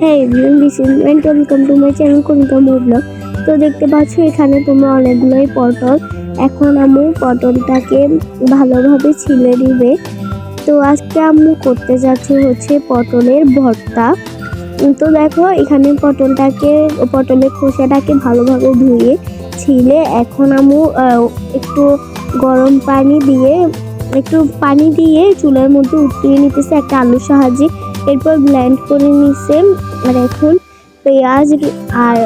হ্যাঁ everyone, this is and welcome to my channel Kanika blog. তো দেখতে পাচ্ছ এখানে তোমরা অনেকগুলোই পটল। এখন আম্মু পটলটাকে ভালোভাবে ছিলে দিবে। তো আজকে আম্মু করতে যাচ্ছে হচ্ছে পটলের ভর্তা। তো দেখো এখানে পটলের খোসাটাকে ভালোভাবে ধুয়ে ছিলে এখন আম্মু একটু গরম পানি দিয়ে চুলার মধ্যে উঠিয়ে নিতেছে একটা আলুর সাহায্যে। এরপর ব্লেন্ড করে নিচ্ছে। আর এখন পেঁয়াজ আর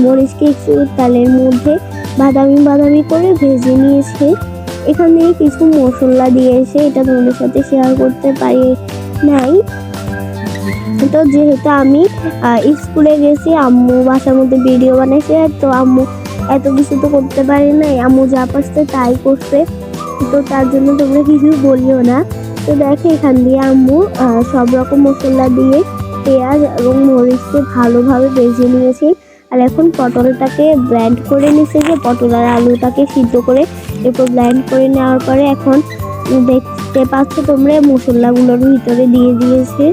মরিচকে একটু তেলের মধ্যে বাদামি করে ভেজে নিয়েছে। এখানে কিছু মশলা দিয়েছে, এটা তোমাদের সাথে শেয়ার করতে পারি নাই। তো যেহেতু আমি স্কুলে গেছি, আম্মু বাসার মধ্যে ভিডিও বানাইছে, তো আম্মু এত কিছু তো করতে পারি নাই, আম্মু যা পারছে তাই করছে। তো তার জন্য তোমরা কিছু বলিও না। তো দেখো এখান দিয়ে আম্মু সব রকম মশলা দিয়ে পেঁয়াজ এবং মরিচকে ভালোভাবে ভেজে নিয়েছি। আর এখন পটলটাকে ব্লেন্ড করে নিয়েছে, যে পটল আর আলুটাকে সিদ্ধ করে এরপর ব্লেন্ড করে নেওয়ার পরে এখন দেখতে পাচ্ছ তোমরা মশলাগুলোর ভিতরে দিয়ে দিয়েছে।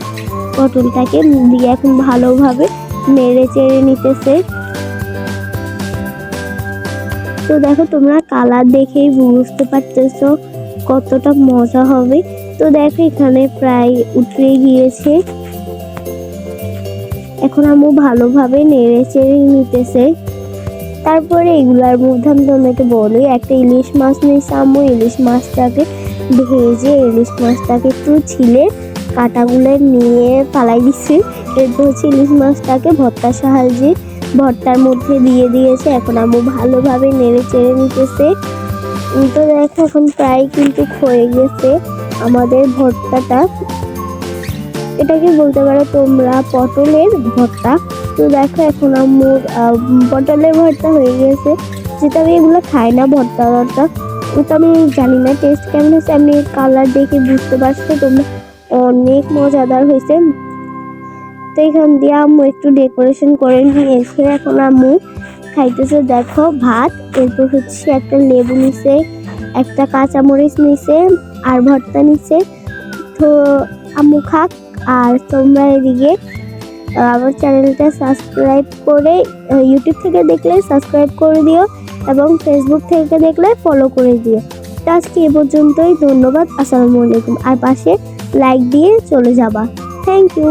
পটলটাকে দিয়ে এখন ভালোভাবে নেড়ে চেড়ে নিতেছে। তো দেখো তোমরা কালার দেখেই বুঝতে পারতেছো কতটা মজা হবে। তো দেখো এখানে প্রায় উঠে গিয়েছে। এখন আম্মু ভালোভাবে নেড়ে চেড়ে নিতেছে। তারপরে এগুলার মধ্যে আমি তোমাকে বলি, একটা ইলিশ মাছ নিয়েছে আম্মু। ইলিশ মাছটাকে ভেজে ইলিশ মাছটাকে একটু ছিলে কাঁটাগুলো নিয়ে ফালাই দিচ্ছে। এরপর হচ্ছে ইলিশ মাছটাকে ভর্তার মধ্যে দিয়ে দিয়েছে। এখন আম্মু ভালোভাবে নেড়ে চেড়ে নিতেছে। তো দেখো এখন প্রায় কিন্তু হয়ে গেছে আমাদের ভর্তাটা। এটাকে বলতে পারো তোমরা পটলের ভর্তা। তো দেখো এখন আম্মুর পটলের ভর্তা হয়ে গেছে, যেটা আমি এগুলো খাই না ভর্তা। তো আমি জানি না টেস্ট কেমন হয়েছে, আমি কালার দেখে বুঝতে পারছি তোমরা অনেক মজাদার হয়েছে। তো এখান দিয়ে আম্মু একটু ডেকোরেশন করে নিয়েছে। এখন আম্মু খাইতেছে দেখো ভাত, এরপর হচ্ছে একটা লেবু নিছে, একটা কাঁচামরিচ নিছে আর ভর্তা নিছে। তো আম্মু খাক, আর তোমরা এদিকে আমার চ্যানেলটা সাবস্ক্রাইব করে, ইউটিউব থেকে দেখলে সাবস্ক্রাইব করে দিও এবং ফেসবুক থেকে দেখলে ফলো করে দিও। তো আজকে এ পর্যন্তই, ধন্যবাদ, আসসালামু আলাইকুম। আর পাশে লাইক দিয়ে চলে যাবা। Thank you.